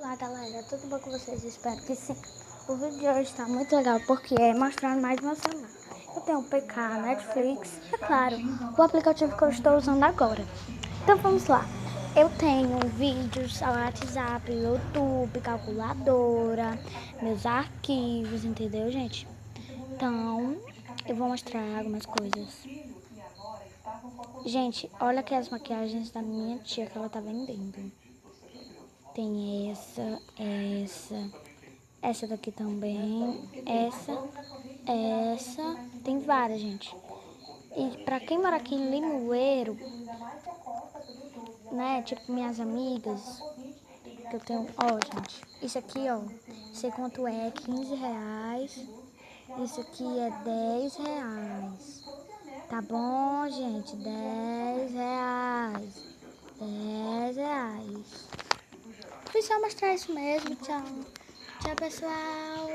Olá galera, tudo bom com vocês? Espero que sim. O vídeo de hoje está muito legal porque é mostrando mais meu celular. Eu tenho o PK, Netflix, é claro, o aplicativo que eu estou usando agora. Então vamos lá. Eu tenho vídeos, WhatsApp, YouTube, calculadora, meus arquivos, entendeu, gente? Então, eu vou mostrar algumas coisas. Gente, olha aqui as maquiagens da minha tia que ela tá vendendo. Tem essa daqui também, essa, tem várias, gente. E pra quem mora aqui em Limoeiro, né, tipo minhas amigas, que eu tenho, ó, gente, isso aqui, ó, sei quanto é, 15 reais, isso aqui é 10 reais, tá bom, gente, 10 reais, 10 reais. Fui só mostrar isso mesmo, tchau. Tchau, pessoal.